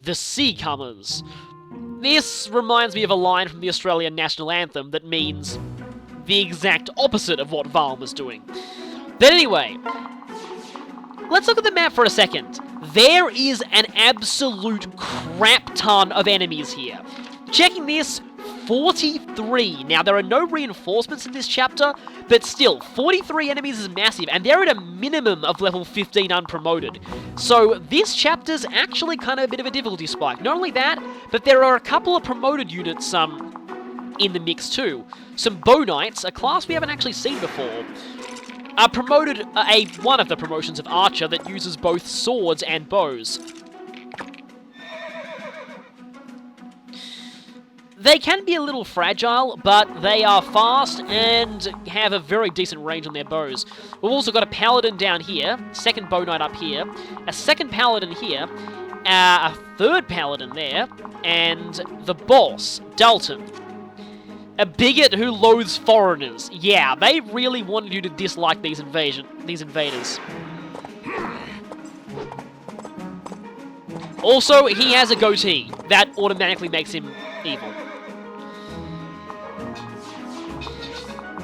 the Seacomers. This reminds me of a line from the Australian National Anthem that means the exact opposite of what Valm was doing. But anyway, let's look at the map for a second. There is an absolute crap ton of enemies here. Checking this, 43. Now, there are no reinforcements in this chapter, but still, 43 enemies is massive, and they're at a minimum of level 15 unpromoted. So, this chapter's actually kind of a bit of a difficulty spike. Not only that, but there are a couple of promoted units in the mix too. Some Bow Knights, a class we haven't actually seen before, are promoted, one of the promotions of Archer that uses both swords and bows. They can be a little fragile, but they are fast and have a very decent range on their bows. We've also got a Paladin down here, second Bow Knight up here, a second Paladin here, a third Paladin there, and the boss, Dalton. A bigot who loathes foreigners. Yeah, they really wanted you to dislike these invaders. Also, he has a goatee. That automatically makes him evil.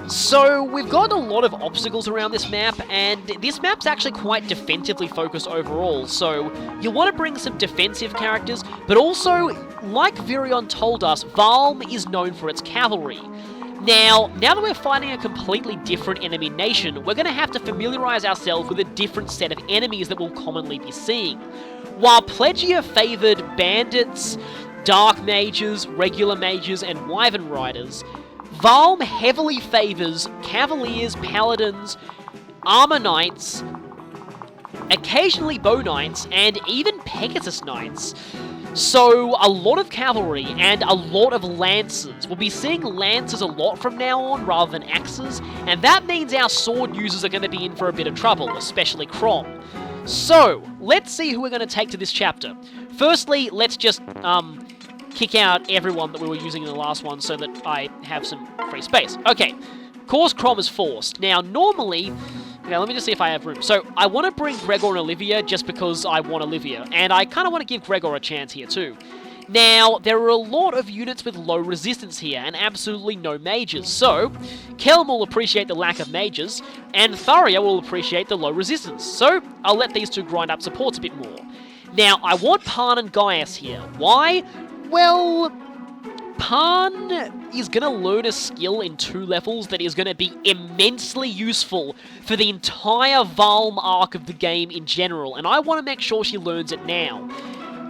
So, we've got a lot of obstacles around this map, and this map's actually quite defensively focused overall, so you'll want to bring some defensive characters, but also, like Virion told us, Valm is known for its cavalry. Now that we're fighting a completely different enemy nation, we're going to have to familiarize ourselves with a different set of enemies that we'll commonly be seeing. While Plegia favoured bandits, dark mages, regular mages, and wyvern riders, Valm heavily favours cavaliers, paladins, armor knights, occasionally bow knights, and even Pegasus knights. So, a lot of cavalry and a lot of lancers. We'll be seeing lancers a lot from now on rather than axes, and that means our sword users are going to be in for a bit of trouble, especially Crom. So, let's see who we're going to take to this chapter. Firstly, let's just kick out everyone that we were using in the last one so that I have some free space. Okay, course Crom is forced. Now, normally... Okay, let me just see if I have room. So, I want to bring Gregor and Olivia just because I want Olivia, and I kind of want to give Gregor a chance here too. Now, there are a lot of units with low resistance here, and absolutely no mages, so Kelm will appreciate the lack of mages, and Tharia will appreciate the low resistance, so I'll let these two grind up supports a bit more. Now, I want Pan and Gaius here. Why? Well, Pan is going to learn a skill in 2 levels that is going to be immensely useful for the entire Valm arc of the game in general, and I want to make sure she learns it now.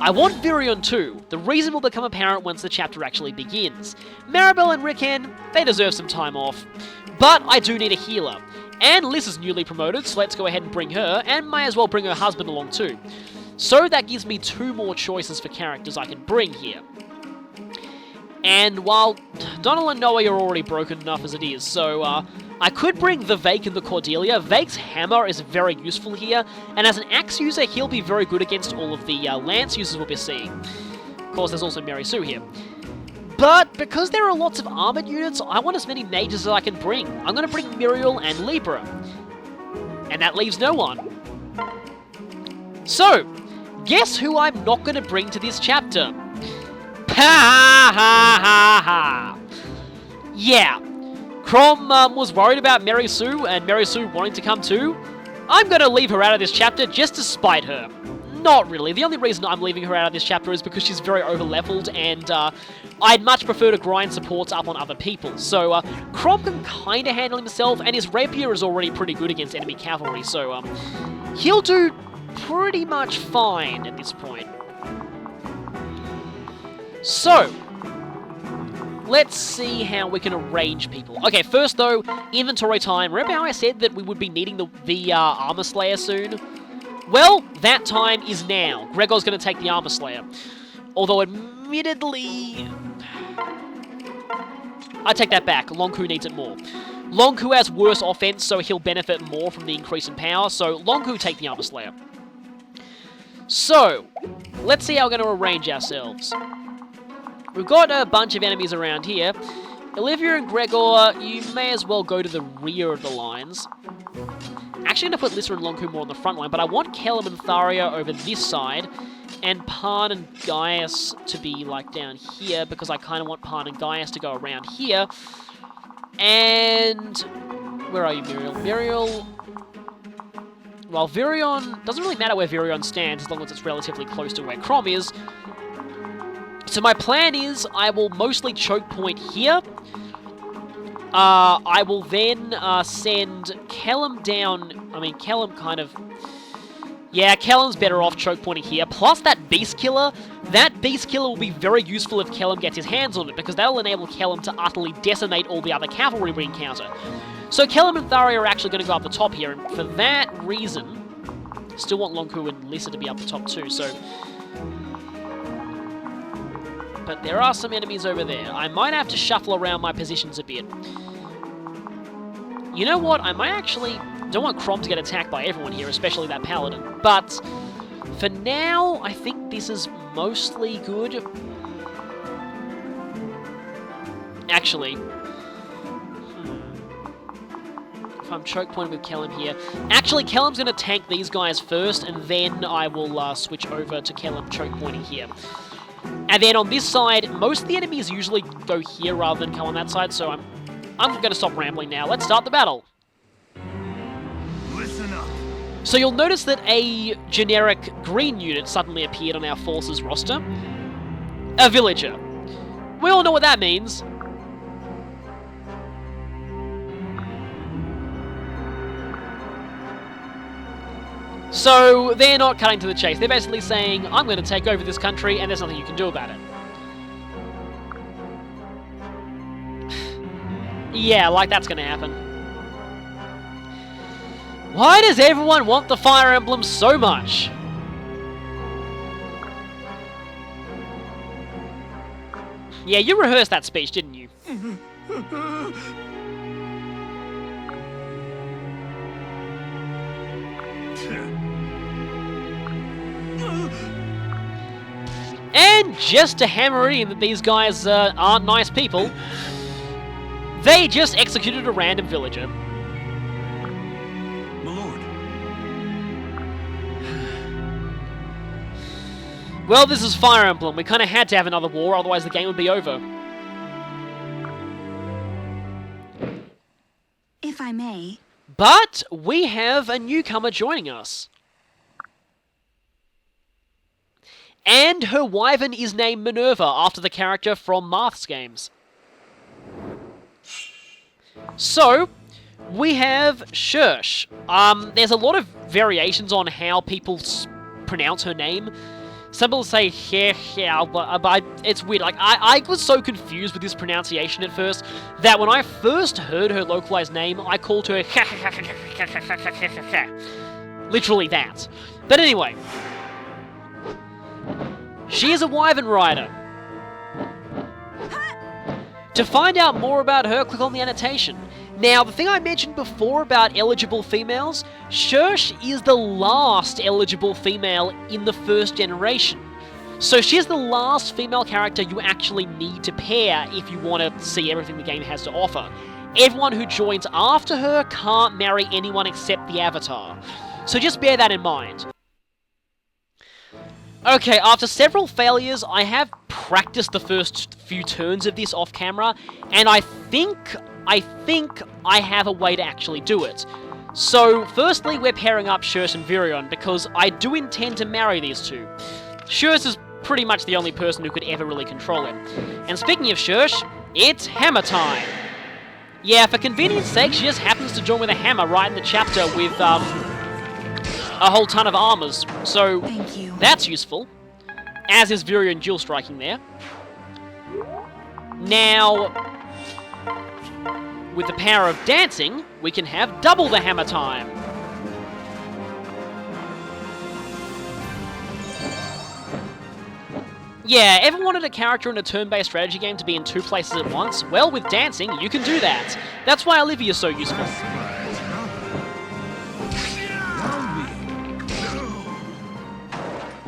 I want Virion too. The reason will become apparent once the chapter actually begins. Maribel and Rickon, they deserve some time off. But I do need a healer. And Liz is newly promoted, so let's go ahead and bring her, and may as well bring her husband along too. So that gives me 2 more choices for characters I can bring here. And while Donald and Noah are already broken enough as it is, so I could bring the Vake and the Cordelia. Vake's hammer is very useful here, and as an axe user, he'll be very good against all of the lance users we'll be seeing. Of course, there's also Mary Sue here. But because there are lots of armored units, I want as many mages as I can bring. I'm going to bring Muriel and Libra. And that leaves no one. So, guess who I'm not going to bring to this chapter? Ha ha ha ha! Yeah, Crom was worried about Mary Sue, and Mary Sue wanting to come too. I'm going to leave her out of this chapter just to spite her. Not really. The only reason I'm leaving her out of this chapter is because she's very over-leveled, and I'd much prefer to grind supports up on other people. So, Crom can kind of handle himself, and his rapier is already pretty good against enemy cavalry, so he'll do pretty much fine at this point. So, let's see how we can arrange people. Okay, first though, inventory time. Remember how I said that we would be needing the Armor Slayer soon? Well, that time is now. Gregor's going to take the Armor Slayer. Although, admittedly... I take that back. Longku needs it more. Longku has worse offense, so he'll benefit more from the increase in power, so Longku take the Armor Slayer. So, let's see how we're going to arrange ourselves. We've got a bunch of enemies around here. Olivia and Gregor, you may as well go to the rear of the lines. Actually going to put Lissa and Longku more on the front line, but I want Kellum and Tharia over this side. and Pan and Gaius to be, like, down here, because I kind of want Pan and Gaius to go around here. And... where are you, Muriel? Muriel... well, Virion... doesn't really matter where Virion stands, as long as it's relatively close to where Crom is. So my plan is, I will mostly choke point here. I will then send Kellum down... I mean, Kellum kind of... yeah, Kellum's better off choke pointing here. Plus that Beast Killer will be very useful if Kellum gets his hands on it, because that'll enable Kellum to utterly decimate all the other cavalry we encounter. So Kellum and Tharia are actually going to go up the top here, and for that reason... still want Longku and Lissa to be up the top too, so... but there are some enemies over there. I might have to shuffle around my positions a bit. You know what? I might actually... don't want Crom to get attacked by everyone here, especially that Paladin. But for now, I think this is mostly good. Actually... if I'm choke pointed with Kellum here... actually, Kellum's going to tank these guys first, and then I will switch over to Kellum choke pointing here. And then on this side, most of the enemies usually go here rather than come on that side, so I'm going to stop rambling now. Let's start the battle. Listen up. So you'll notice that a generic green unit suddenly appeared on our forces roster. A villager. We all know what that means. So, they're not cutting to the chase. They're basically saying, I'm going to take over this country, and there's nothing you can do about it. Yeah, like that's going to happen. Why does everyone want the Fire Emblem so much? Yeah, you rehearsed that speech, didn't you? And just to hammer it in that these guys aren't nice people, they just executed a random villager. My lord. Well, this is Fire Emblem. We kind of had to have another war, otherwise the game would be over. If I may. But we have a newcomer joining us. And her wyvern is named Minerva, after the character from Marth's games. So, we have Shursh. There's a lot of variations on how people pronounce her name. Some people say but it's weird. Like, I was so confused with this pronunciation at first, that when I first heard her localized name, I called her literally that. But anyway... she is a wyvern rider. To find out more about her, click on the annotation. Now, the thing I mentioned before about eligible females, Shursh is the last eligible female in the first generation. So she's the last female character you actually need to pair if you want to see everything the game has to offer. Everyone who joins after her can't marry anyone except the avatar. So just bear that in mind. Okay, after several failures, I have practiced the first few turns of this off camera, and I think I have a way to actually do it. So, firstly, we're pairing up Shursh and Virion, because I do intend to marry these two. Shursh is pretty much the only person who could ever really control him. And speaking of Shursh, it's hammer time! Yeah, for convenience sake, she just happens to join with a hammer right in the chapter with, a whole ton of armors, so that's useful. As is Virion dual striking there. Now, with the power of dancing, we can have double the hammer time. Yeah, ever wanted a character in a turn-based strategy game to be in two places at once? Well, with dancing, you can do that. That's why Olivia's so useful.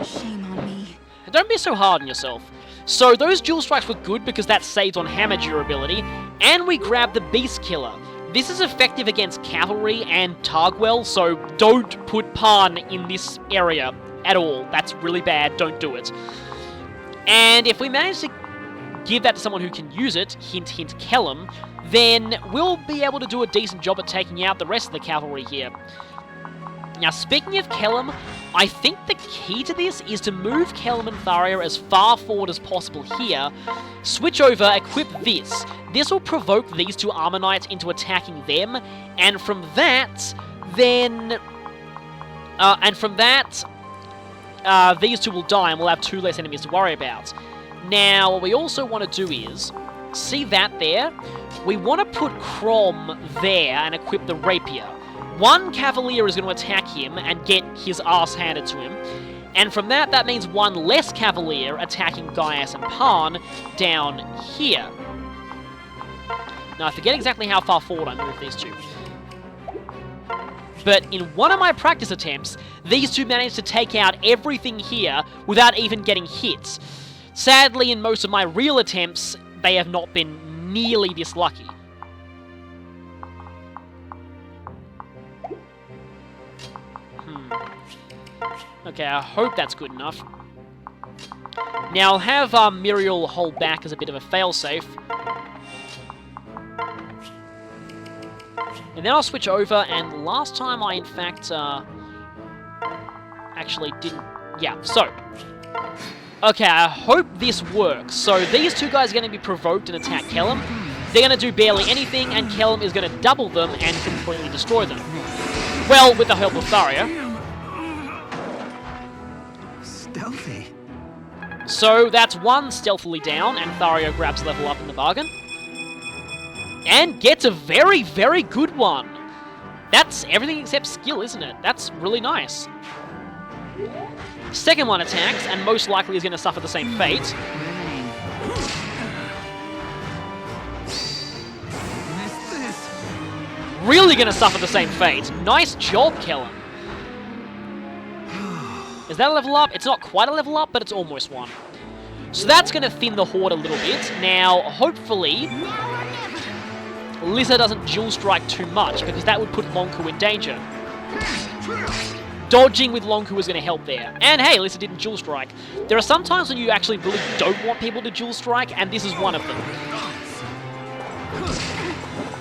Shame on me. Don't be so hard on yourself. So those dual strikes were good because that saves on hammer durability, and we grabbed the Beast Killer. This is effective against cavalry and Targwell, so don't put Pan in this area. at all. That's really bad. Don't do it. And if we manage to give that to someone who can use it, hint, hint, Kellum, then we'll be able to do a decent job at taking out the rest of the cavalry here. Now, speaking of Kellum, I think the key to this is to move Kellum and Tharia as far forward as possible here, switch over, equip this. This will provoke these two Armor Knights into attacking them, and from that, then... these two will die and we'll have two less enemies to worry about. Now, what we also want to do is, see that there? We want to put Crom there and equip the Rapier. One Cavalier is going to attack him and get his ass handed to him. And from that, that means one less Cavalier attacking Gaius and Pan down here. Now, I forget exactly how far forward I moved these two. But in one of my practice attempts, these two managed to take out everything here without even getting hit. Sadly, in most of my real attempts, they have not been nearly this lucky. Okay, I hope that's good enough. Now, I'll have Muriel hold back as a bit of a failsafe. And then I'll switch over, and last time I, in fact, actually didn't... Yeah, so... Okay, I hope this works. So these two guys are going to be provoked and attack Kellum. They're going to do barely anything, and Kellum is going to double them and completely destroy them. Well, with the help of Tharia. Stealthy. So that's one stealthily down, and Tharia grabs level up in the bargain. And gets a very, very good one. That's everything except skill, isn't it? That's really nice. Second one attacks, and most likely is going to suffer the same fate. Really going to suffer the same fate. Nice job, Kellum. Is that a level up? It's not quite a level up, but it's almost one. So that's going to thin the horde a little bit. Now, hopefully, Lissa doesn't dual strike too much, because that would put Lonku in danger. Dodging with Lonku is going to help there. And hey, Lissa didn't dual strike. There are some times when you actually really don't want people to dual strike, and this is one of them.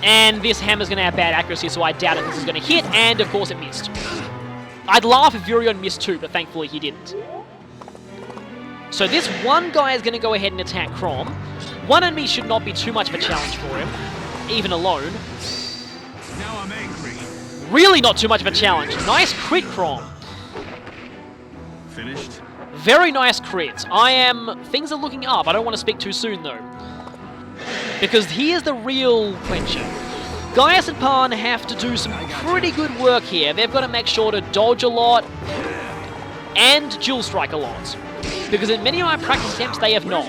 And this hammer's going to have bad accuracy, so I doubt if this is going to hit, and of course it missed. I'd laugh if Virion missed too, but thankfully he didn't. So this one guy is going to go ahead and attack Crom. One enemy should not be too much of a challenge for him, even alone. Now I'm angry. Really not too much of a challenge. Nice crit, Crom. Finished? Very nice crit. Things are looking up. I don't want to speak too soon, though. Because here's the real clincher. Gaius and Pan have to do some pretty good work here. They've got to make sure to dodge a lot and dual strike a lot. Because in many of my practice attempts, they have not.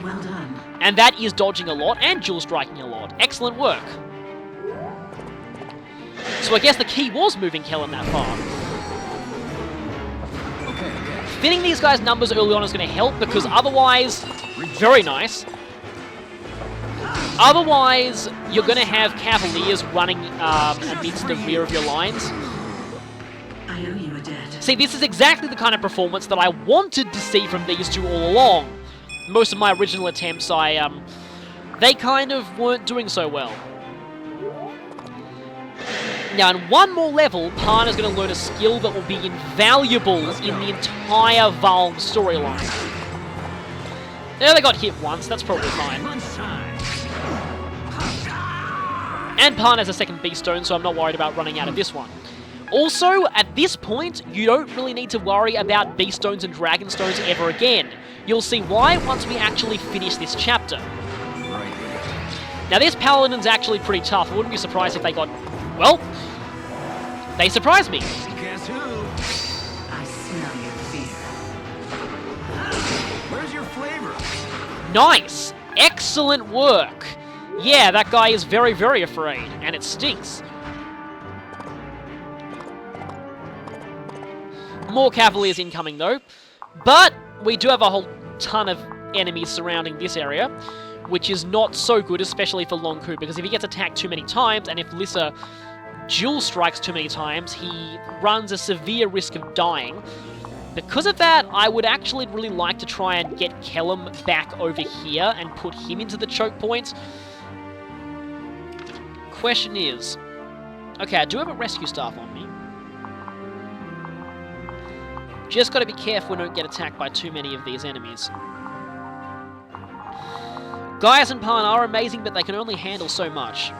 Well done. And that is dodging a lot and dual striking a lot. Excellent work. So I guess the key was moving Kellum that far. Thinning these guys' numbers early on is going to help, because otherwise... Very nice. Otherwise, you're going to have Cavaliers running amidst the rear of your lines. I owe you a debt. See, this is exactly the kind of performance that I wanted to see from these two all along. Most of my original attempts, they kind of weren't doing so well. Now, in one more level, Pan is going to learn a skill that will be invaluable in the entire Valm storyline. Yeah, they got hit once, that's probably fine. And Pan has a second Beast Stone, so I'm not worried about running out of this one. Also, at this point, you don't really need to worry about Beast Stones and Dragon Stones ever again. You'll see why once we actually finish this chapter. Now, this Paladin's actually pretty tough. I wouldn't be surprised if they got... Well, they surprised me. Guess who? I smell your fear. Where's your flavor? Nice! Excellent work! Yeah, that guy is very, very afraid, and it stinks. More Cavaliers incoming, though. But we do have a whole ton of enemies surrounding this area, which is not so good, especially for Lonku, because if he gets attacked too many times, and if Lissa dual strikes too many times, he runs a severe risk of dying. Because of that, I would actually really like to try and get Kellum back over here and put him into the choke point. Question is... Okay, I do have a rescue staff on me. Just gotta be careful we don't get attacked by too many of these enemies. Gaius and Pan are amazing, but they can only handle so much.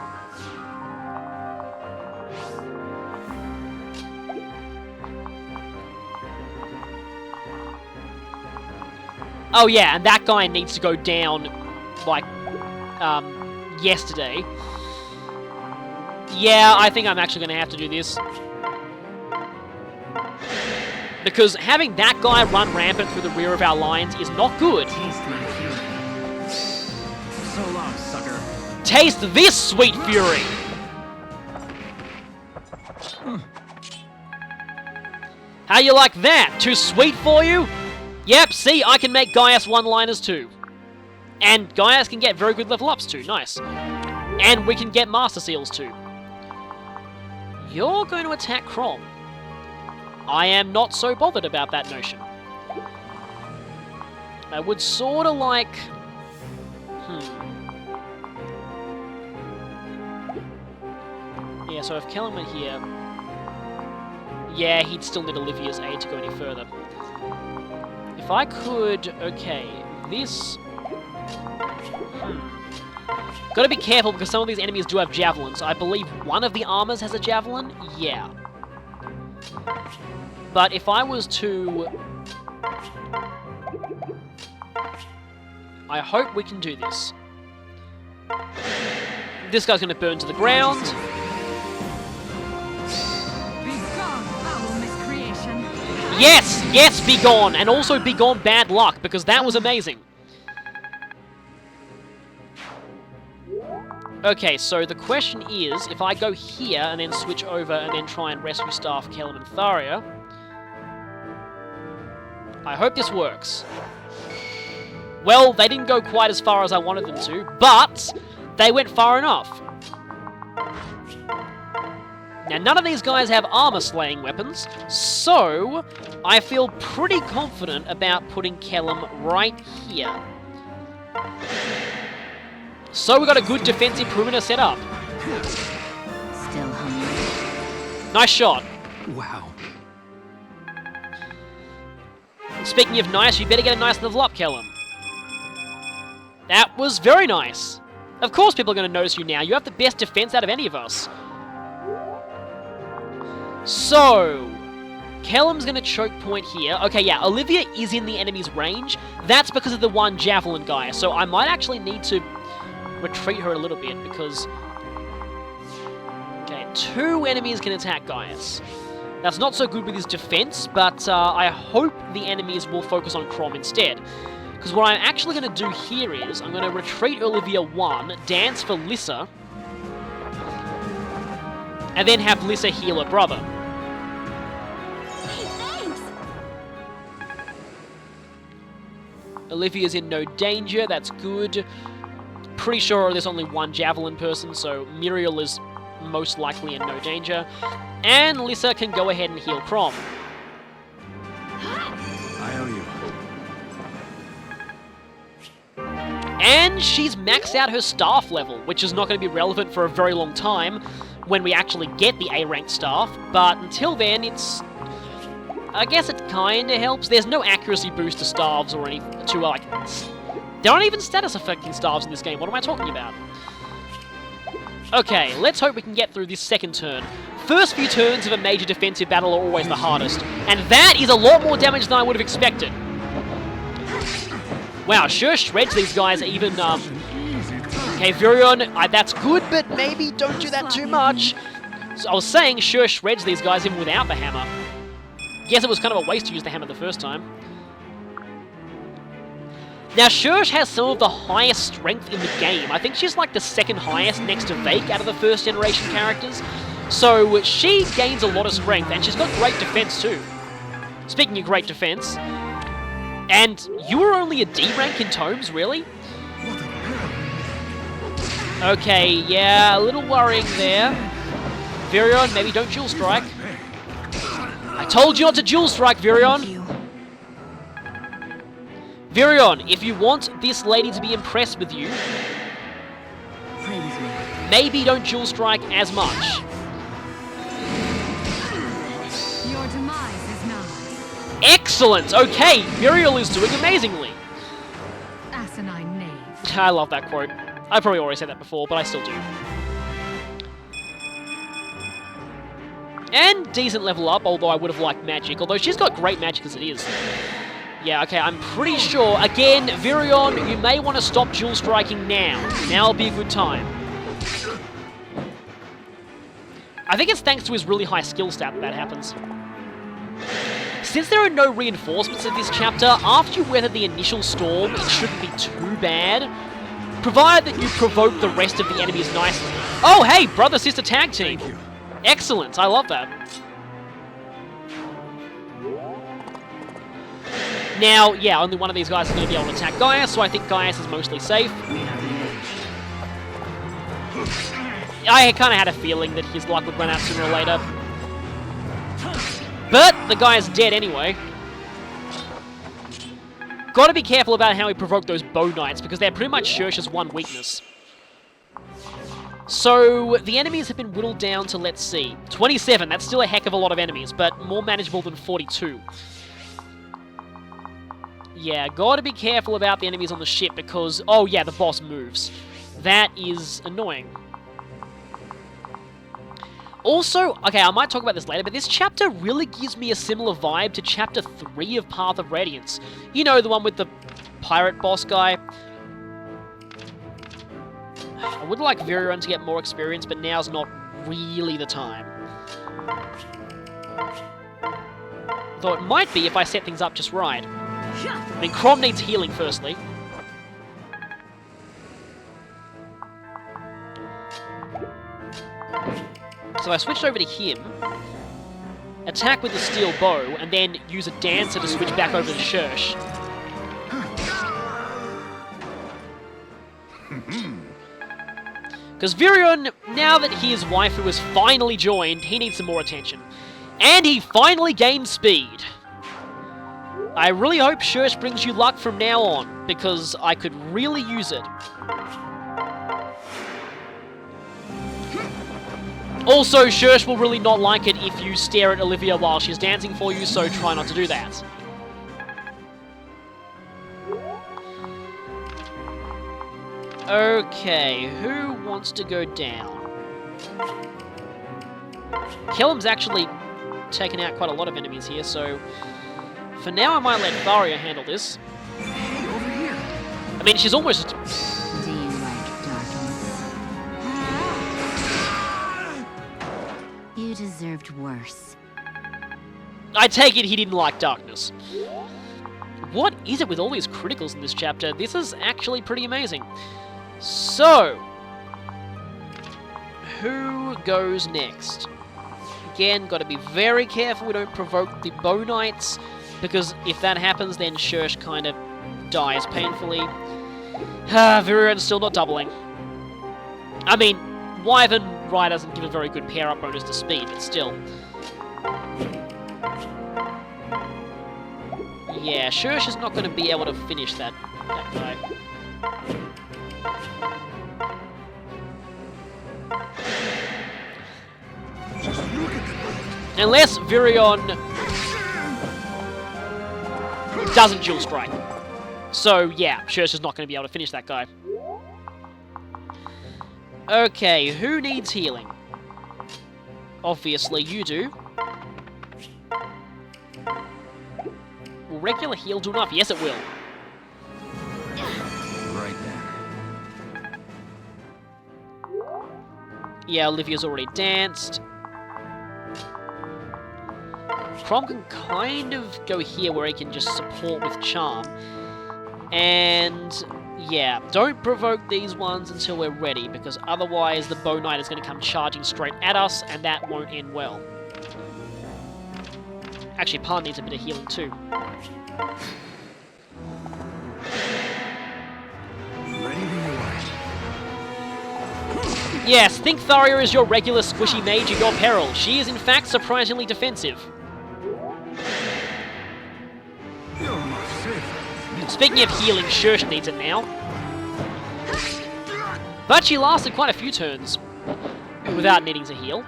Oh yeah, and that guy needs to go down, like, yesterday. Yeah, I think I'm actually going to have to do this. Because having that guy run rampant through the rear of our lines is not good. Taste my fury. So long, sucker. Taste this, sweet fury! How you like that? Too sweet for you? Yep, see, I can make Gaius one-liners too. And Gaius can get very good level ups too, nice. And we can get Master Seals too. You're going to attack Crom. I am not so bothered about that notion. I would sort of like... Yeah, so if Kellum went here... Yeah, he'd still need Olivia's aid to go any further. If I could... Okay, this... Gotta be careful because some of these enemies do have javelins. I believe one of the armors has a javelin? Yeah. But if I was to... I hope we can do this. This guy's gonna burn to the ground. Yes! Yes, be gone! And also be gone bad luck, because that was amazing. Okay, so the question is, if I go here and then switch over and then try and rescue staff Kellum and Tharia... I hope this works. Well, they didn't go quite as far as I wanted them to, but they went far enough. Now, none of these guys have armor-slaying weapons, so I feel pretty confident about putting Kellum right here. So we got a good defensive perimeter set up. Still hungry. Nice shot. Wow. Speaking of nice, you better get a nice level up, Kellum. That was very nice. Of course people are going to notice you now. You have the best defense out of any of us. So, Kellum's going to choke point here. Okay, yeah, Olivia is in the enemy's range. That's because of the one javelin guy. So I might actually need to retreat her a little bit because... Okay, 2 enemies can attack Gaius. That's not so good with his defense, but I hope the enemies will focus on Crom instead. Because what I'm actually going to do here is, I'm going to retreat Olivia 1, dance for Lissa, and then have Lissa heal her brother. Hey, thanks! Olivia's in no danger, that's good. Pretty sure there's only one javelin person, so Muriel is most likely in no danger. And Lissa can go ahead and heal Crom. I owe you. And she's maxed out her staff level, which is not going to be relevant for a very long time when we actually get the A-ranked staff, but until then, it's... I guess it kinda helps. There's no accuracy boost to staves or anything to, like... There aren't even status-affecting staves in this game. What am I talking about? Okay, let's hope we can get through this second turn. First few turns of a major defensive battle are always the hardest, and that is a lot more damage than I would have expected. Wow, sure shreds these guys even, Okay, Virion, that's good, but maybe don't do that too much. So I was saying, sure shreds these guys even without the hammer. Guess it was kind of a waste to use the hammer the first time. Now, Shursh has some of the highest strength in the game. I think she's like the second highest next to Vake out of the first generation characters. So she gains a lot of strength, and she's got great defense too. Speaking of great defense, and you were only a D rank in Tomes, really? What a girl. Okay, yeah, a little worrying there. Virion, maybe don't dual strike. I told you not to dual strike, Virion. You. Virion, if you want this lady to be impressed with you, Praise me. maybe don't dual strike as much. Your demise is nigh. Excellent! Okay, Muriel is doing amazingly. Asinine knave. I love that quote. I probably already said that before, but I still do. And decent level up, although I would have liked magic. Although she's got great magic as it is. Yeah, okay, I'm pretty sure. Again, Virion, you may want to stop dual striking now. Now will be a good time. I think it's thanks to his really high skill stat that happens. Since there are no reinforcements in this chapter, after you weather the initial storm, it shouldn't be too bad. Provided that you provoke the rest of the enemies nicely. Oh, hey, brother-sister tag team. Thank you. Excellent, I love that. Now, yeah, only one of these guys is going to be able to attack Gaius, so I think Gaius is mostly safe. We have engaged. I kind of had a feeling that his luck would run out sooner or later. But the guy's dead anyway. Gotta be careful about how he provoked those bow knights, because they're pretty much Shersh's one weakness. So, the enemies have been whittled down to, let's see, 27. That's still a heck of a lot of enemies, but more manageable than 42. Yeah, gotta be careful about the enemies on the ship, because, oh yeah, the boss moves. That is annoying. Also, okay, I might talk about this later, but this chapter really gives me a similar vibe to Chapter 3 of Path of Radiance. You know, the one with the pirate boss guy. I would like Virion to get more experience, but now's not really the time. Though it might be if I set things up just right. I mean, Crom needs healing, firstly. So I switched over to him, attack with the steel bow, and then use a dancer to switch back over to Shersh. Because Virion, now that his waifu has finally joined, he needs some more attention. And he finally gained speed. I really hope Shersh brings you luck from now on, because I could really use it. Also, Shersh will really not like it if you stare at Olivia while she's dancing for you, so try not to do that. Okay, who wants to go down? Kellam's actually taken out quite a lot of enemies here, so for now I might let Varia handle this. Hey, over here. I mean, she's almost... Do you like darkness? You deserved worse. I take it he didn't like darkness. What is it with all these criticals in this chapter? This is actually pretty amazing. So, who goes next? Again, got to be very careful we don't provoke the bow knights, because if that happens, then Shersh kind of dies painfully. Virion's still not doubling. I mean, Wyvern Ride doesn't give a very good pair-up bonus to speed, but still. Yeah, Shersh is not going to be able to finish that guy. Just look at them. Unless Virion doesn't dual strike. So, yeah, Shersh is not going to be able to finish that guy. Okay, who needs healing? Obviously, you do. Will regular heal do enough? Yes, it will. Right there. Yeah, Olivia's already danced. Crom can kind of go here where he can just support with charm. And yeah, don't provoke these ones until we're ready, because otherwise the bow knight is going to come charging straight at us, and that won't end well. Actually, Pan needs a bit of healing too. Ready when you are. Yes, think Tharia is your regular squishy mage at your peril. She is in fact surprisingly defensive. You're much safer. Speaking of healing, Shush needs it now. But she lasted quite a few turns without needing to heal.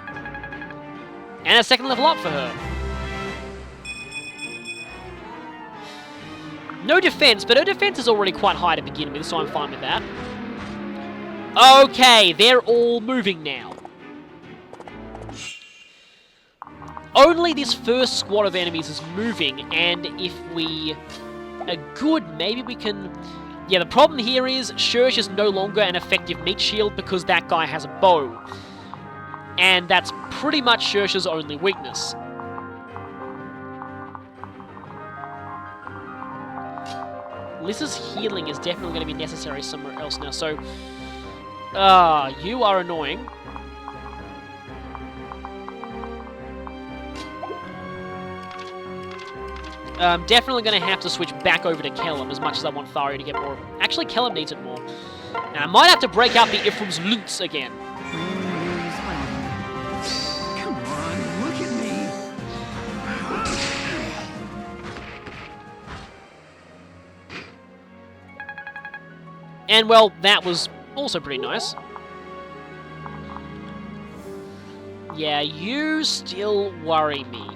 And a second level up for her. No defense, but her defense is already quite high to begin with, so I'm fine with that. Okay, they're all moving now. Only this first squad of enemies is moving, and if we are good, maybe we can... Yeah, the problem here is Shush is no longer an effective meat shield because that guy has a bow. And that's pretty much Shush's only weakness. Lys's healing is definitely going to be necessary somewhere else now, so... you are annoying. I'm definitely going to have to switch back over to Kellum as much as I want Tharia to get more. Actually, Kellum needs it more. Now, I might have to break out the Ifrim's Lutz again. Come on, look at me. And, well, that was also pretty nice. Yeah, you still worry me.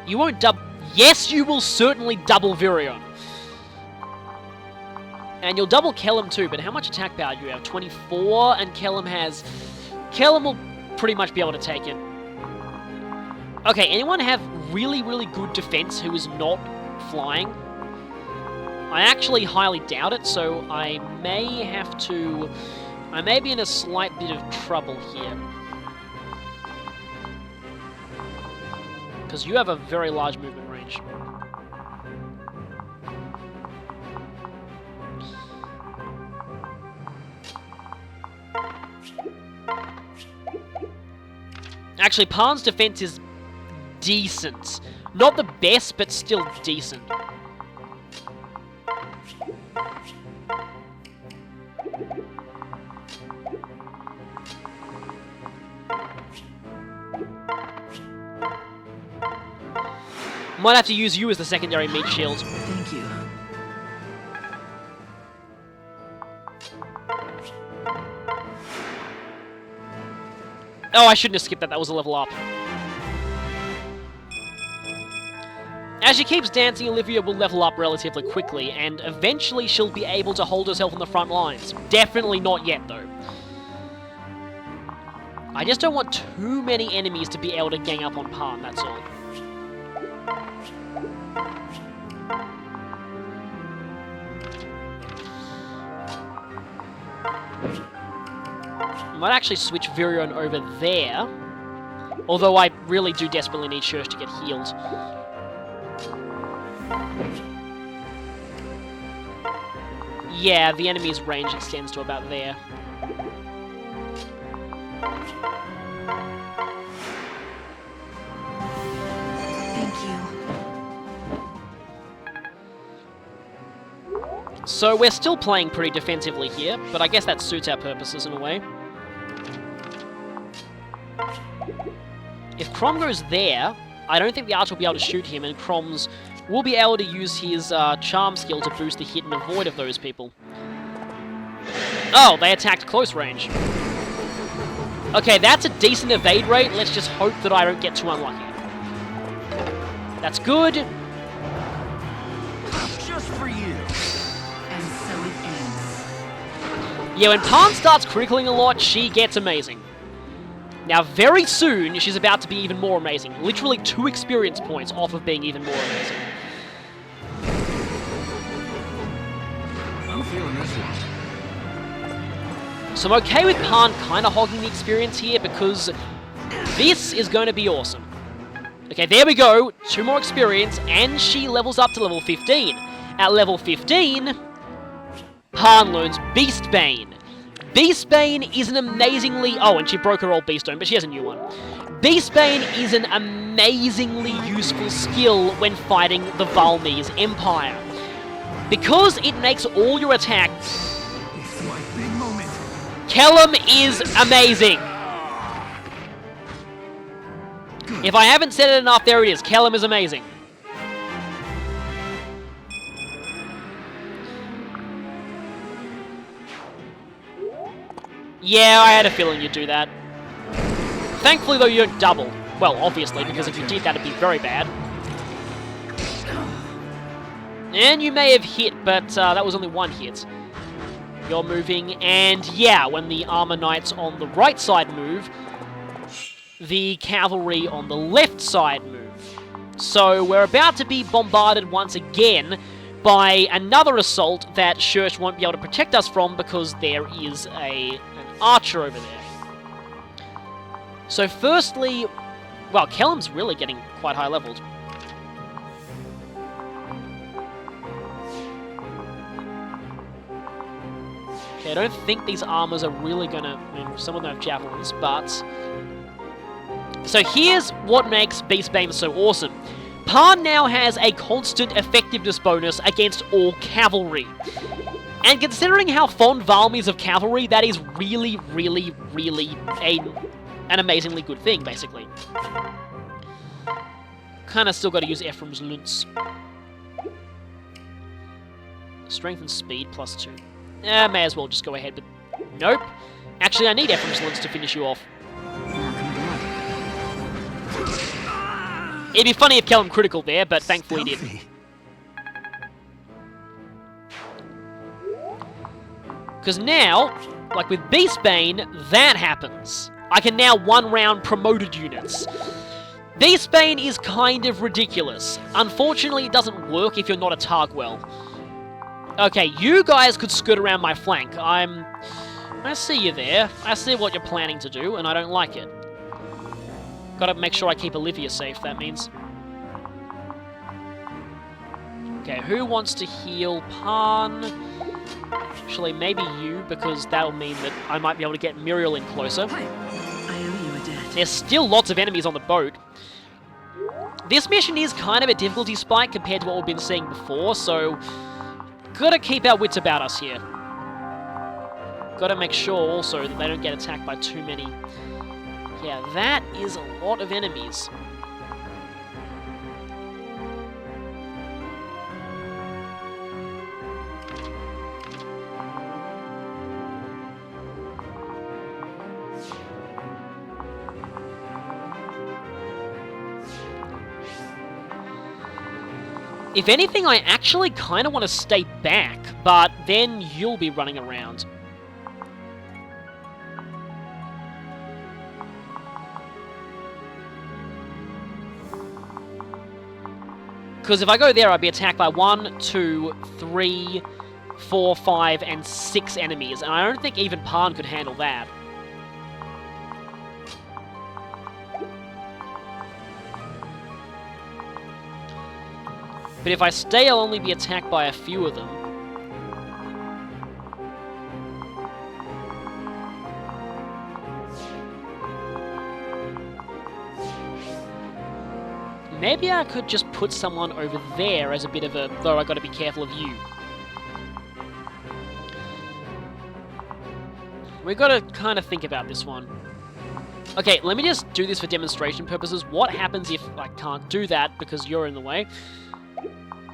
You won't double... Yes, you will certainly double Virion. And you'll double Kellum too, but how much attack power do you have? 24, and Kellum has... Kellum will pretty much be able to take it. Okay, anyone have really, really good defense who is not flying? I actually highly doubt it, so I may have to... I may be in a slight bit of trouble here. Because you have a very large movement range. Actually, Pan's defense is decent. Not the best, but still decent. Might have to use you as the secondary meat shield. Thank you. Oh, I shouldn't have skipped that. That was a level up. As she keeps dancing, Olivia will level up relatively quickly, and eventually she'll be able to hold herself on the front lines. Definitely not yet, though. I just don't want too many enemies to be able to gang up on Pan, that's all. I might actually switch Virion over there. Although I really do desperately need Shush to get healed. Yeah, the enemy's range extends to about there. Thank you. So we're still playing pretty defensively here, but I guess that suits our purposes in a way. If Crom goes there, I don't think the archer will be able to shoot him, and Crom's will be able to use his charm skill to boost the hit and avoid of those people. Oh, they attacked close range. Okay, that's a decent evade rate. Let's just hope that I don't get too unlucky. That's good. Just for you. And so it ends. Yeah, when Pan starts criticling a lot, she gets amazing. Now, very soon, she's about to be even more amazing. Literally 2 experience points off of being even more amazing. I'm feeling this one. So I'm okay with Pan kind of hogging the experience here because this is going to be awesome. Okay, there we go. 2 more experience, and she levels up to level 15. At level 15, Pan learns Beastbane. Beastbane is an amazingly... Oh, and she broke her old Beaststone, but she has a new one. Beastbane is an amazingly useful skill when fighting the Valmese Empire. Because it makes all your attacks... It's my big moment. Kellum is amazing! If I haven't said it enough, there it is. Kellum is amazing. Yeah, I had a feeling you'd do that. Thankfully, though, you don't double. Well, obviously, because if you did, that'd be very bad. And you may have hit, but that was only one hit. You're moving, and yeah, when the armor knights on the right side move, the cavalry on the left side move. So we're about to be bombarded once again by another assault that Church won't be able to protect us from because there is an archer over there. So firstly, well, Kellum's really getting quite high leveled. Okay, I don't think these armors are really gonna... I mean, some of them have javelins, but... So here's what makes Beastbane so awesome. Parn now has a constant effectiveness bonus against all cavalry. And considering how fond Valmy is of cavalry, that is really, really, really an amazingly good thing, basically. Kinda still gotta use Ephraim's Lunts. Strength and speed +2. May as well just go ahead, but nope. Actually, I need Ephraim's Lunts to finish you off. It'd be funny if Kellum critical there, but thankfully he did. Because now, like with Beastbane, that happens. I can now one-round promoted units. Beastbane is kind of ridiculous. Unfortunately, it doesn't work if you're not a Targwell. Okay, you guys could skirt around my flank. I see you there. I see what you're planning to do, and I don't like it. Gotta make sure I keep Olivia safe, that means. Okay, who wants to heal Parn? Actually, maybe you, because that'll mean that I might be able to get Muriel in closer. I owe you a debt. There's still lots of enemies on the boat. This mission is kind of a difficulty spike compared to what we've been seeing before, so... Gotta keep our wits about us here. Gotta make sure also that they don't get attacked by too many... Yeah, that is a lot of enemies. If anything, I actually kind of want to stay back, but then you'll be running around. Because if I go there, I'd be attacked by 1, 2, 3, 4, 5, and 6 enemies, and I don't think even Parn could handle that. But if I stay, I'll only be attacked by a few of them. Maybe I could just put someone over there as a bit of a... Though I gotta be careful of you. We've gotta kind of think about this one. Okay, let me just do this for demonstration purposes. What happens if I can't do that because you're in the way?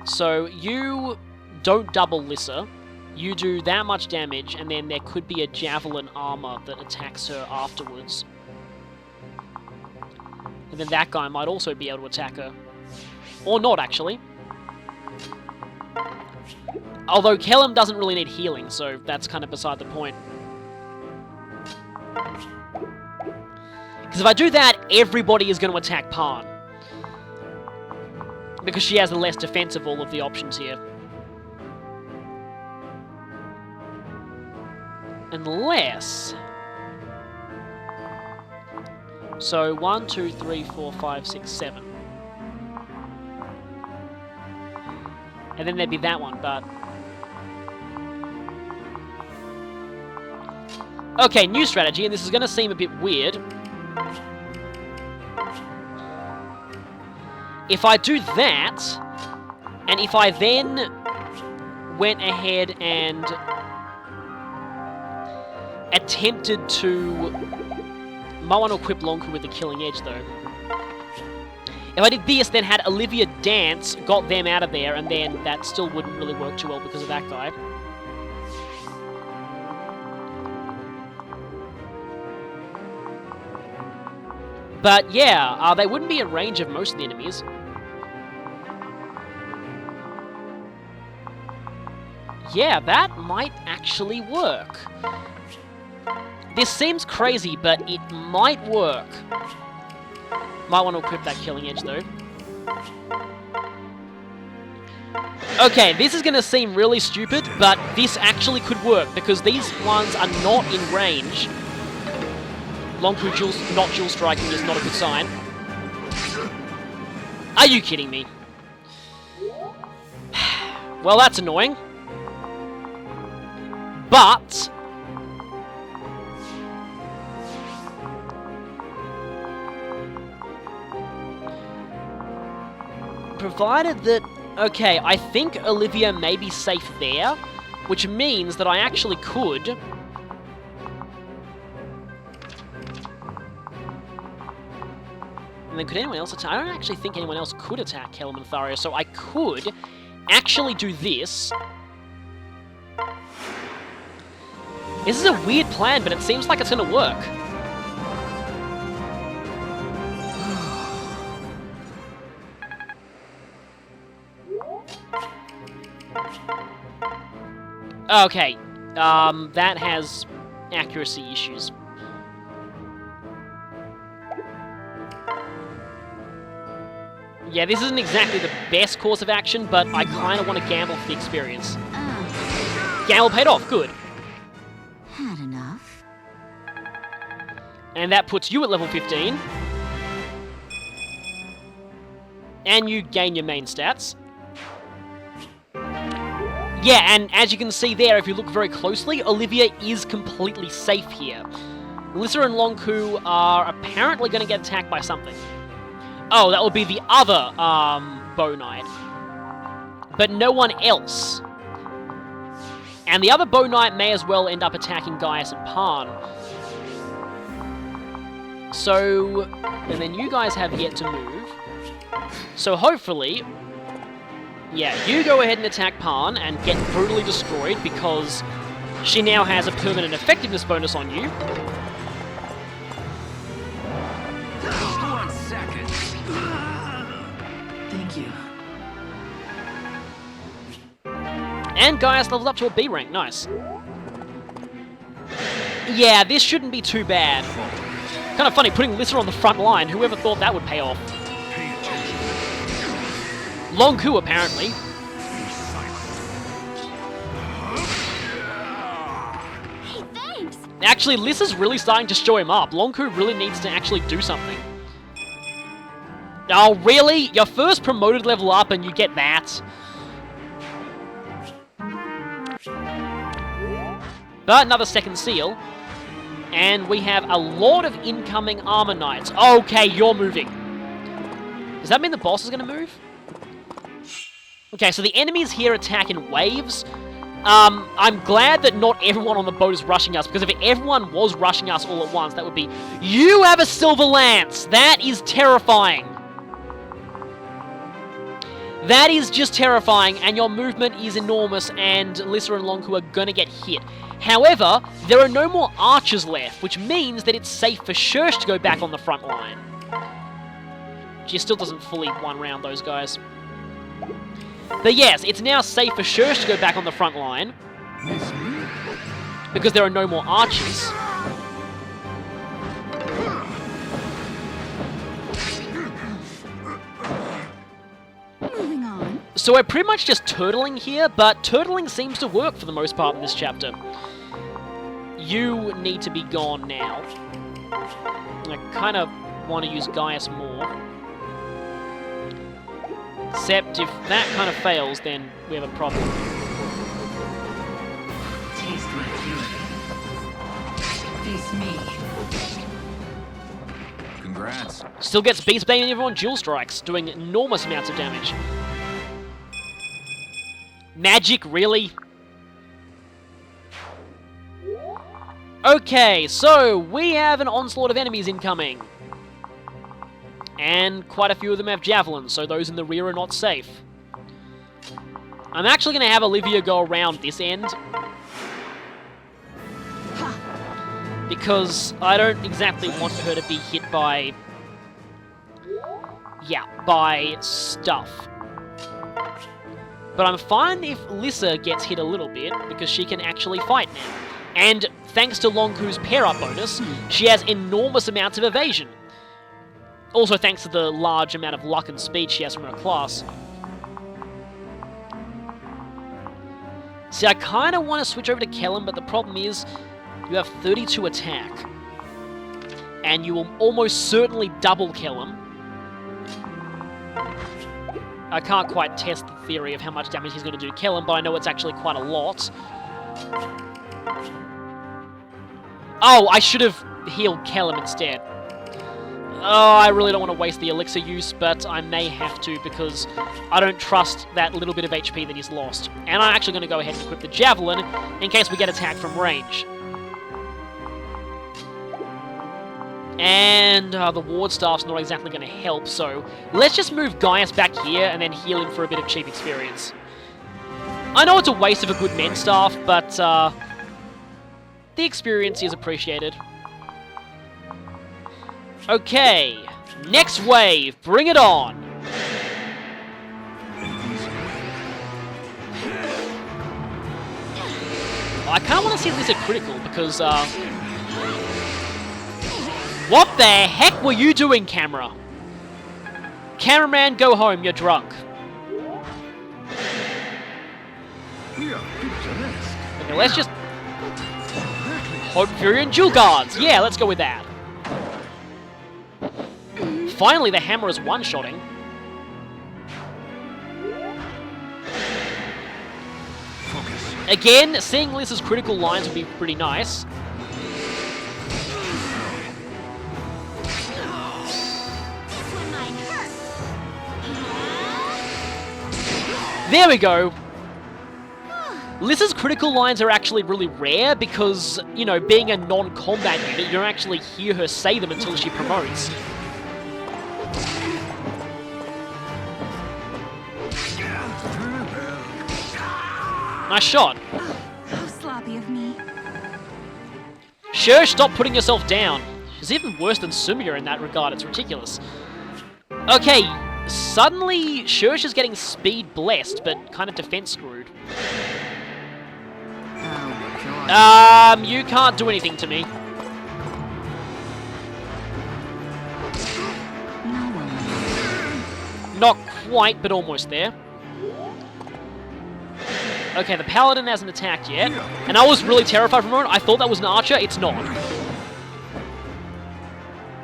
So, you don't double Lissa. You do that much damage, and then there could be a javelin armor that attacks her afterwards. And then that guy might also be able to attack her. Or not, actually. Although Kellum doesn't really need healing, so that's kind of beside the point. Because if I do that, everybody is going to attack Parn. Because she has the less defense of all of the options here. Unless... So, 1, 2, 3, 4, 5, 6, 7. And then there'd be that one, but... Okay, new strategy, and this is going to seem a bit weird. If I do that, and if I then went ahead and attempted to mow and equip Lonku with the Killing Edge, though. If I did this, then had Olivia dance, got them out of there, and then that still wouldn't really work too well because of that guy. But yeah, they wouldn't be in range of most of the enemies. Yeah, that might actually work. This seems crazy, but it might work. Might want to equip that Killing Edge, though. Okay, this is going to seem really stupid, but this actually could work, because these ones are not in range. Lonku not dual striking is not a good sign. Are you kidding me? Well, that's annoying. But provided that... Okay, I think Olivia may be safe there, which means that I actually could... And then could anyone else attack? I don't actually think anyone else could attack Kellam and Tharia, so I could actually do this. This is a weird plan, but it seems like it's going to work. Okay, that has accuracy issues. Yeah, this isn't exactly the best course of action, but I kind of want to gamble for the experience. Gamble paid off, good. Had enough. And that puts you at level 15. And you gain your main stats. Yeah, and as you can see there, if you look very closely, Olivia is completely safe here. Lissa and Lonku are apparently going to get attacked by something. Oh, that would be the other Bow Knight. But no one else. And the other Bow Knight may as well end up attacking Gaius and Pan. So, and then you guys have yet to move. So hopefully, yeah, you go ahead and attack Pan and get brutally destroyed because she now has a permanent effectiveness bonus on you. Thank you. And Gaius leveled up to a B rank, nice. Yeah, this shouldn't be too bad. Kind of funny putting Lissa on the front line, whoever thought that would pay off. Lonku, apparently. Hey, thanks! Actually, Lissa's really starting to show him up. Lonku really needs to actually do something. Oh, really? Your first promoted level up and you get that? But another second seal. And we have a lot of incoming armor knights. Okay, you're moving. Does that mean the boss is going to move? Okay, so the enemies here attack in waves. I'm glad that not everyone on the boat is rushing us, because if everyone was rushing us all at once, that would be... You have a silver lance! That is terrifying! That is just terrifying, and your movement is enormous, and Lissa and Lonku are gonna get hit. However, there are no more archers left, which means that it's safe for Shersh to go back on the front line. She still doesn't fully one-round those guys. But yes, it's now safe for Shersh to go back on the front line, because there are no more archers. Moving on. So we're pretty much just turtling here, but turtling seems to work for the most part in this chapter. You need to be gone now. I kind of want to use Gaius more. Except if that kind of fails, then we have a problem. Taste my fury. Face me. Congrats. Still gets Beast Bane on dual strikes, doing enormous amounts of damage. Magic, really? Okay, so we have an onslaught of enemies incoming. And quite a few of them have javelins, so those in the rear are not safe. I'm actually going to have Olivia go around this end. Because I don't exactly want her to be hit by... yeah, by stuff. But I'm fine if Lissa gets hit a little bit, because she can actually fight now. And thanks to Longku's pair-up bonus, she has enormous amounts of evasion. Also thanks to the large amount of luck and speed she has from her class. See, I kind of want to switch over to Kellen, but the problem is you have 32 attack. And you will almost certainly double Kellen. I can't quite test the theory of how much damage he's going to do to Kellen, but I know it's actually quite a lot. Oh, I should have healed Kellen instead. Oh, I really don't want to waste the elixir use, but I may have to because I don't trust that little bit of HP that he's lost. And I'm actually going to go ahead and equip the Javelin in case we get attacked from range. And the Ward Staff's not exactly going to help, so let's just move Gaius back here and then heal him for a bit of cheap experience. I know it's a waste of a good Men Staff, but the experience is appreciated. Okay, next wave, bring it on! I kind of want to see this a critical because, what the heck were you doing, camera? Cameraman, go home, you're drunk. Okay, let's just... Hope Fury and Dual Guards! Yeah, let's go with that. Finally, the hammer is one-shotting. Focus. Again, seeing Lissa's critical lines would be pretty nice. There we go. Lissa's critical lines are actually really rare because, you know, being a non-combat unit, you don't actually hear her say them until she promotes. Nice shot. How sloppy of me. Sure, stop putting yourself down. She's even worse than Sumia in that regard, it's ridiculous. Okay, suddenly Shersh is getting speed blessed, but kind of defense screwed. You can't do anything to me. Not quite, but almost there. Okay, the Paladin hasn't attacked yet. And I was really terrified for a moment. I thought that was an archer. It's not.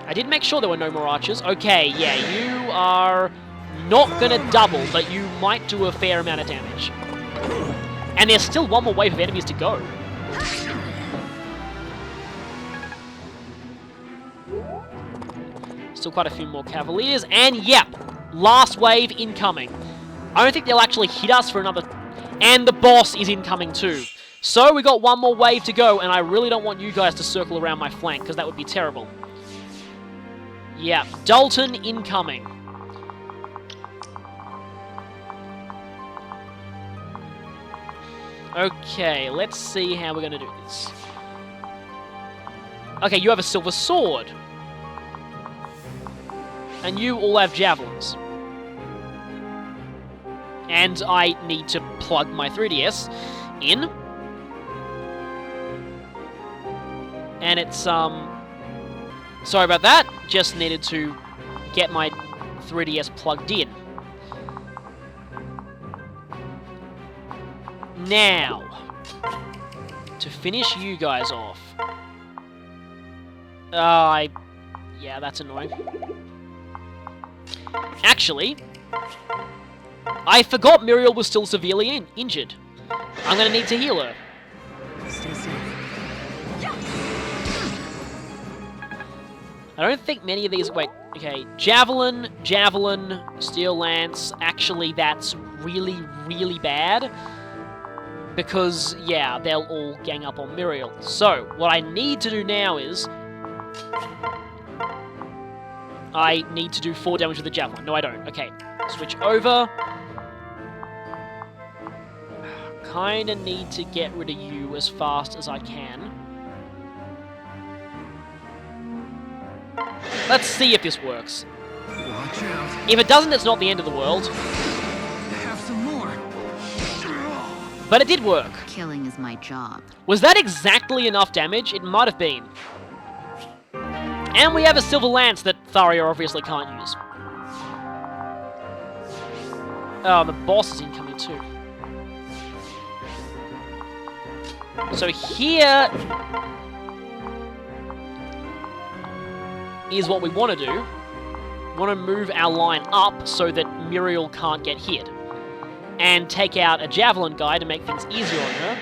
I did make sure there were no more archers. Okay, yeah, you are not going to double, but you might do a fair amount of damage. And there's still one more wave of enemies to go. Still quite a few more Cavaliers. And yep, last wave incoming. I don't think they'll actually hit us for another... And the boss is incoming too. So we got one more wave to go, and I really don't want you guys to circle around my flank, because that would be terrible. Yeah, Dalton incoming. Okay, let's see how we're going to do this. Okay, you have a silver sword. And you all have javelins. And I need to plug my 3DS in. And it's, sorry about that. Just needed to get my 3DS plugged in. Now, to finish you guys off. Yeah, that's annoying. Actually, I forgot Muriel was still severely injured. I'm going to need to heal her. Stay safe. I don't think many of these... Wait, okay. Javelin, Javelin, Steel Lance. Actually, that's really, really bad. Because, yeah, they'll all gang up on Muriel. So, what I need to do now is... I need to do 4 damage with the javelin. No, I don't. Okay. Switch over. Kinda need to get rid of you as fast as I can. Let's see if this works. Watch out. If it doesn't, it's not the end of the world. Have some more. But it did work. Killing is my job. Was that exactly enough damage? It might have been. And we have a silver lance that Tharia obviously can't use. Oh, the boss is incoming too. So here is what we want to do. We want to move our line up so that Muriel can't get hit. And take out a javelin guy to make things easier on her.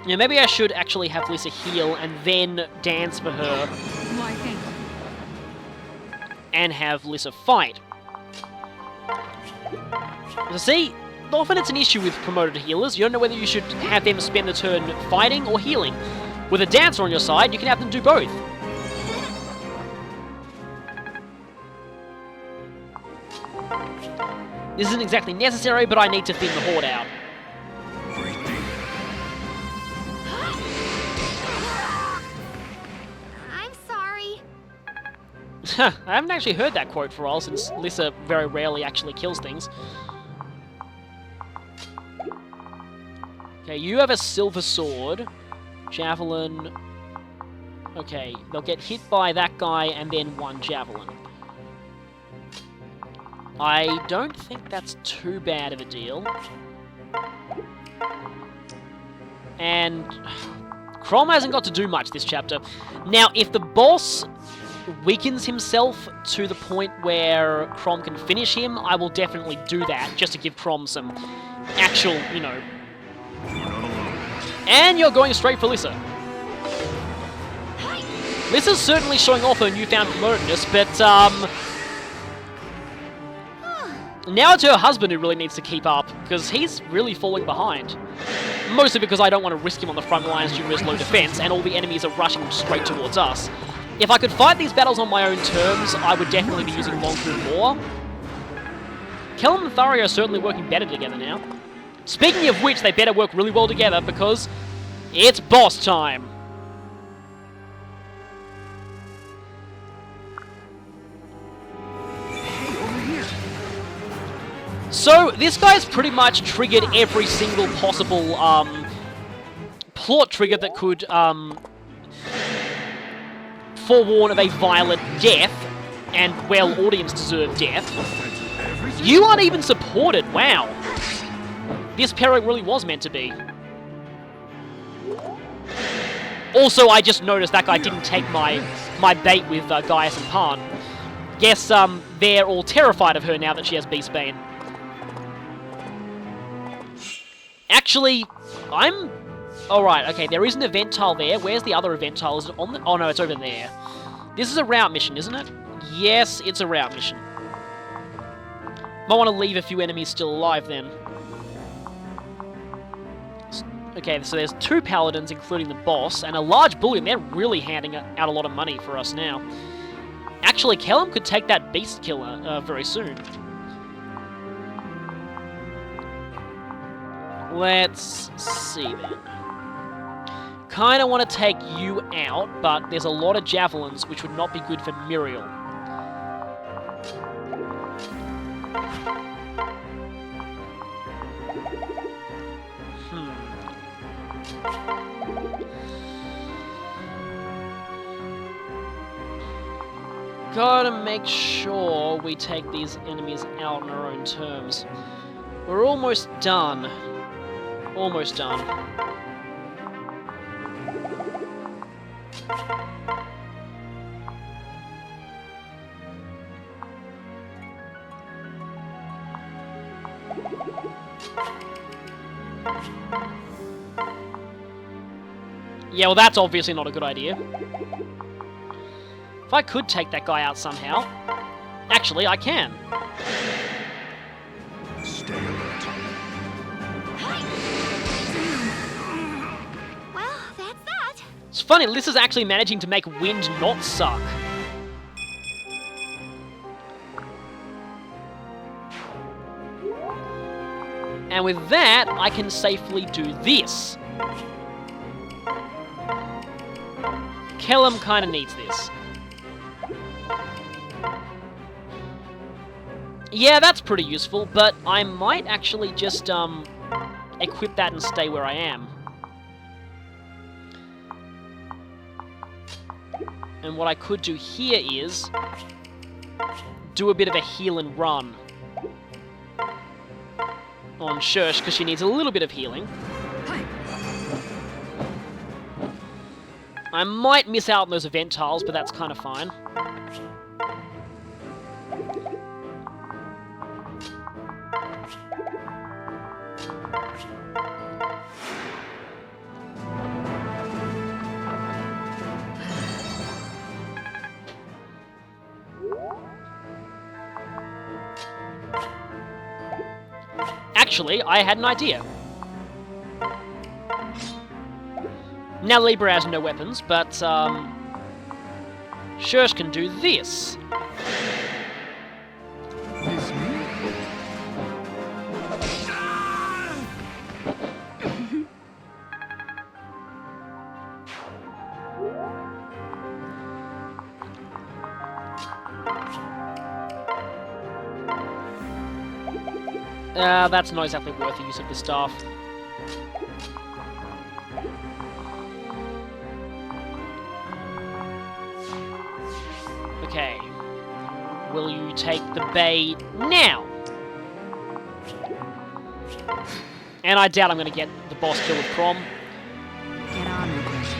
Yeah, maybe I should actually have Lisa heal and then dance for her. Why, thank you. And have Lissa fight. So see, often it's an issue with promoted healers. You don't know whether you should have them spend the turn fighting or healing. With a dancer on your side, you can have them do both. This isn't exactly necessary, but I need to thin the horde out. I'm sorry. I haven't actually heard that quote for a while, since Lissa very rarely actually kills things. Okay, you have a silver sword. Javelin. Okay, they'll get hit by that guy and then 1 javelin. I don't think that's too bad of a deal. And Crom hasn't got to do much this chapter. Now, if the boss weakens himself to the point where Crom can finish him, I will definitely do that, just to give Crom some actual, you know... And you're going straight for Lissa. Lissa's certainly showing off her newfound promotedness, but, now it's her husband who really needs to keep up, because he's really falling behind. Mostly because I don't want to risk him on the front lines due to his low defense, and all the enemies are rushing straight towards us. If I could fight these battles on my own terms, I would definitely be using Longbow more. Kellum and Tharia are certainly working better together now. Speaking of which, they better work really well together, because it's boss time! So, this guy's pretty much triggered every single possible, plot trigger that could, forewarn of a violent death, and, well, audience deserved death. You aren't even supported, wow! This pairing really was meant to be. Also, I just noticed that guy didn't take my bait with, Gaius and Pan. Guess, they're all terrified of her now that she has Beastbane. Actually, I'm... Alright, okay, there is an event tile there. Where's the other event tile? Is it on the... Oh, no, it's over there. This is a route mission, isn't it? Yes, it's a route mission. Might want to leave a few enemies still alive, then. Okay, so there's 2 paladins, including the boss, and a large bullion. They're really handing out a lot of money for us now. Actually, Kellum could take that beast killer very soon. Let's see then. Kinda want to take you out, but there's a lot of javelins, which would not be good for Muriel. Gotta make sure we take these enemies out on our own terms. We're almost done. Almost done. Yeah, well, that's obviously not a good idea. If I could take that guy out somehow... Actually, I can. Stay alert. Well, that's that. It's funny, Liz is actually managing to make wind not suck. And with that, I can safely do this. Kellum kind of needs this. Yeah, that's pretty useful, but I might actually just, equip that and stay where I am. And what I could do here is do a bit of a heal and run on Shush, because she needs a little bit of healing. I might miss out on those event tiles, but that's kind of fine. Actually, I had an idea. Now Libra has no weapons, but Shush can do this. That's not exactly worth the use of the staff. Okay. Will you take the bait now? And I doubt I'm going to get the boss kill with Crom. Get on with it.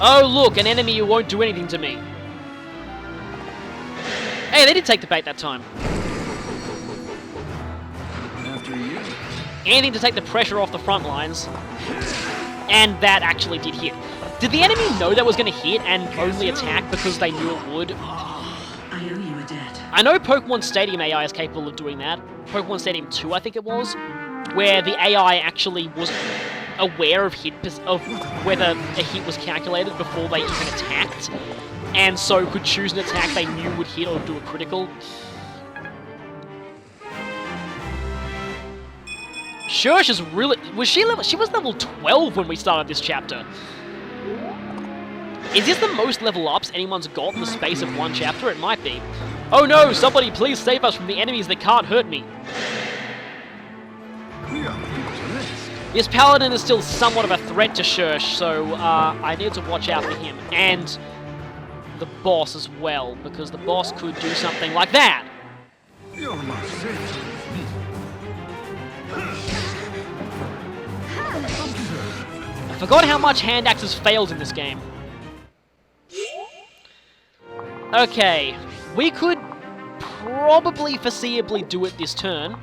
Oh, look, an enemy who won't do anything to me. Hey, they did take the bait that time. After you. Anything to take the pressure off the front lines. And that actually did hit. Did the enemy know that was going to hit and only attack because they knew it would? I owe you a debt. I know Pokemon Stadium AI is capable of doing that. Pokemon Stadium 2, I think it was, where the AI actually was aware of whether a hit was calculated before they even attacked, and so could choose an attack they knew would hit or do a critical. Shush is really... She was level 12 when we started this chapter. Is this the most level ups anyone's got in the space of one chapter? It might be. Oh no, somebody please save us from the enemies that can't hurt me. We are picturesque. This paladin is still somewhat of a threat to Shush, so I need to watch out for him. And the boss as well, because the boss could do something like that. You're my saint. I forgot how much hand axes failed in this game. Okay, we could probably foreseeably do it this turn.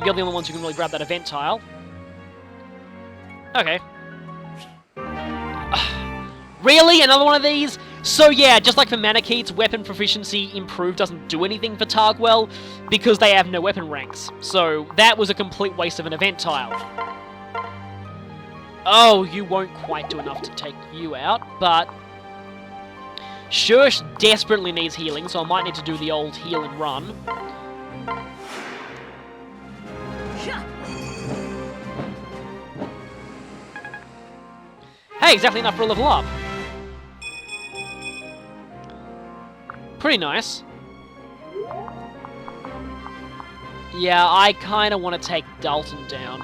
You're the only ones who can really grab that event tile. Okay. Really? Another one of these? So yeah, just like for Manicheets, weapon proficiency improved doesn't do anything for Targwell because they have no weapon ranks. So that was a complete waste of an event tile. Oh, you won't quite do enough to take you out, but Shush desperately needs healing, so I might need to do the old heal and run. Hey, exactly enough for a level up. Pretty nice. Yeah, I kind of want to take Dalton down.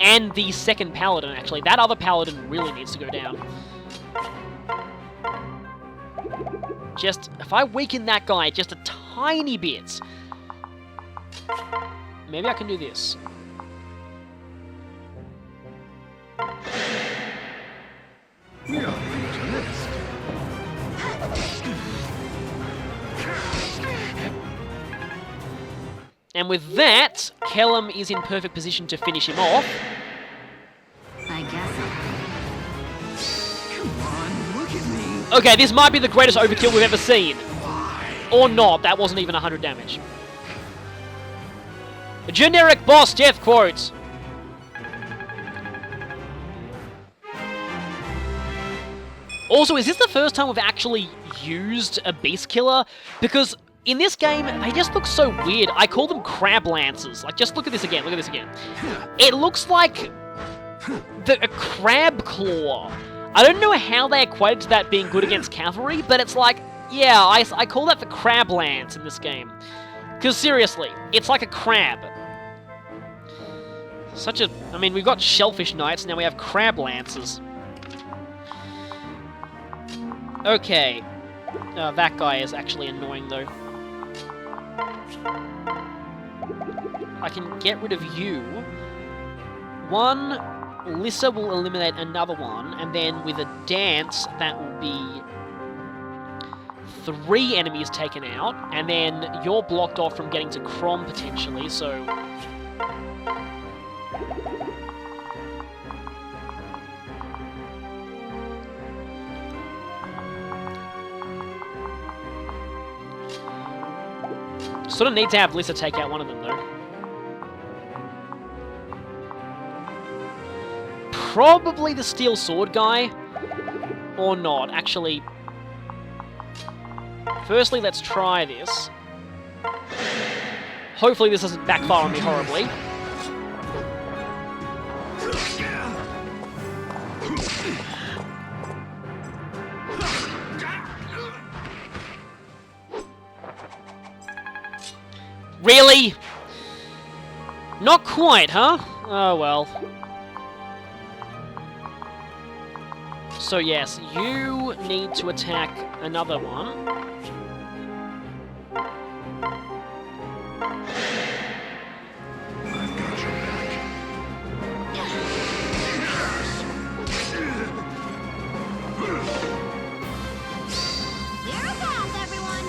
And the second paladin, actually. That other paladin really needs to go down. Just, if I weaken that guy just a tiny bit, maybe I can do this. We are picturesque. And with that, Kellum is in perfect position to finish him off. I guess Come on, look at me. Okay, this might be the greatest overkill we've ever seen. Or not, that wasn't even 100 damage. A generic boss death quote. Also, is this the first time we've actually used a beast killer? Because in this game, they just look so weird. I call them crab lancers. Like, just look at this again, look at this again. It looks like a crab claw. I don't know how they equated to that being good against cavalry, but it's like, yeah, I call that the crab lance in this game. Because seriously, it's like a crab. I mean, we've got shellfish knights, now we have crab lancers. Okay. That guy is actually annoying, though. I can get rid of you. One, Lissa will eliminate another one, and then with a dance, that will be 3 enemies taken out, and then you're blocked off from getting to Crom, potentially, so... Sort of need to have Lissa take out one of them, though. Probably the steel sword guy. Or not. Actually, firstly, let's try this. Hopefully this doesn't backfire on me horribly. Really? Not quite, huh? Oh, well. So, yes, you need to attack another one. I've got your back. You're a boss, everyone.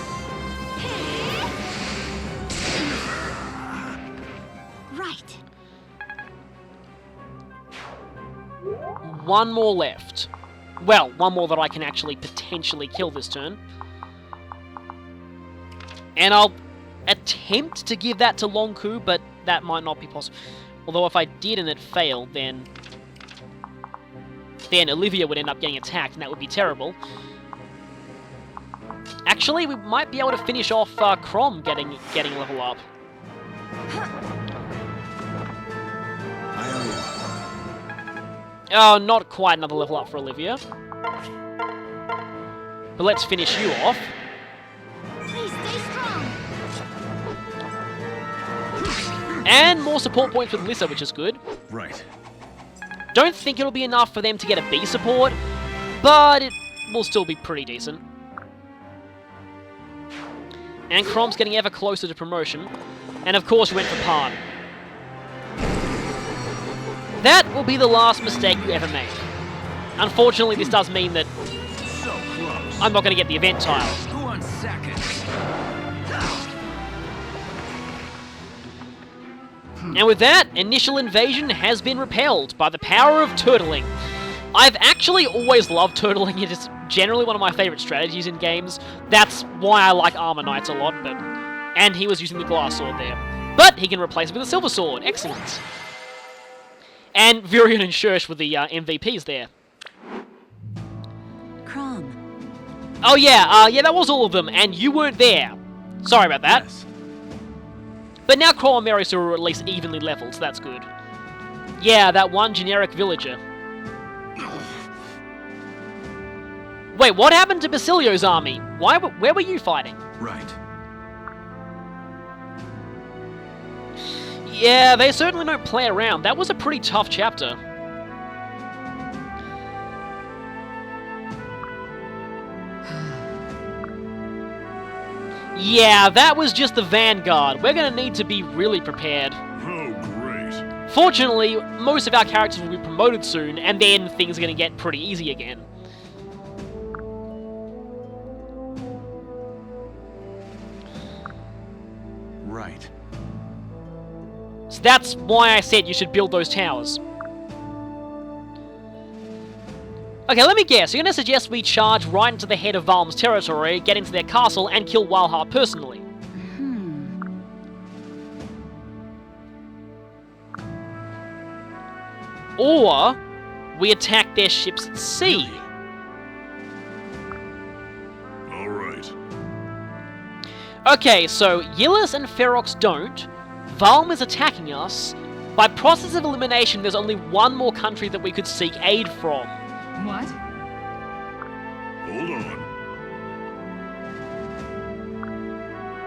Right. One more left. Well, one more that I can actually potentially kill this turn. And I'll attempt to give that to Longku, but that might not be possible. Although if I did and it failed, then Olivia would end up getting attacked, and that would be terrible. Actually, we might be able to finish off Crom getting level up. Oh, not quite another level up for Olivia. But let's finish you off. Please stay strong. And more support points with Lissa, which is good. Right. Don't think it'll be enough for them to get a B support, but it will still be pretty decent. And Crom's getting ever closer to promotion. And of course, you went for Pan. That will be the last mistake you ever make. Unfortunately, this does mean that So close. I'm not going to get the event tile. 1 second. And with that, initial invasion has been repelled by the power of turtling. I've actually always loved turtling. It is generally one of my favorite strategies in games. That's why I like Armor Knights a lot, and he was using the glass sword there. But he can replace it with a silver sword. Excellent. And Virion and Shursh were the MVPs there. Crom. Oh yeah, that was all of them, and you weren't there. Sorry about that. Yes. But now Crom and Marius are at least evenly leveled, so that's good. Yeah, that one generic villager. Wait, what happened to Basilio's army? Where were you fighting? Right. Yeah, they certainly don't play around. That was a pretty tough chapter. Yeah, that was just the vanguard. We're gonna need to be really prepared. Oh, great. Fortunately, most of our characters will be promoted soon, and then things are gonna get pretty easy again. Right. So that's why I said you should build those towers. Okay, let me guess. You're going to suggest we charge right into the head of Valm's territory, get into their castle, and kill Walhart personally. Or we attack their ships at sea. All right. Okay, so Yillis and Ferox don't. Valm is attacking us. By process of elimination, there's only one more country that we could seek aid from. What? Hold on.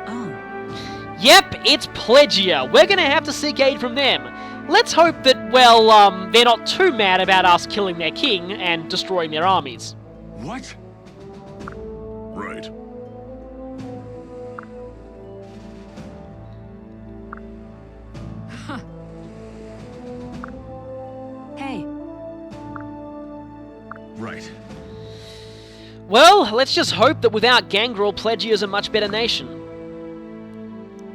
Oh. Yep, it's Pledgia. We're gonna have to seek aid from them. Let's hope that, well, they're not too mad about us killing their king and destroying their armies. What? Right. Hey. Right. Well, let's just hope that without Gangrel, Pledgia is a much better nation.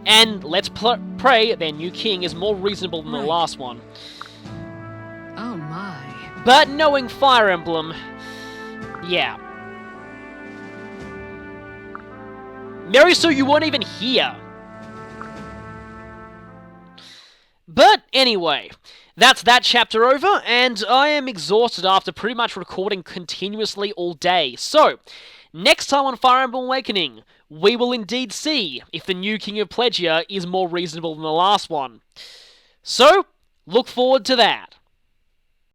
And let's pray their new king is more reasonable than the last one. Oh my. But knowing Fire Emblem, yeah. Mary Sue, you weren't even here. But anyway, that's that chapter over, and I am exhausted after pretty much recording continuously all day. So, next time on Fire Emblem Awakening, we will indeed see if the new King of Pledgia is more reasonable than the last one. So, look forward to that.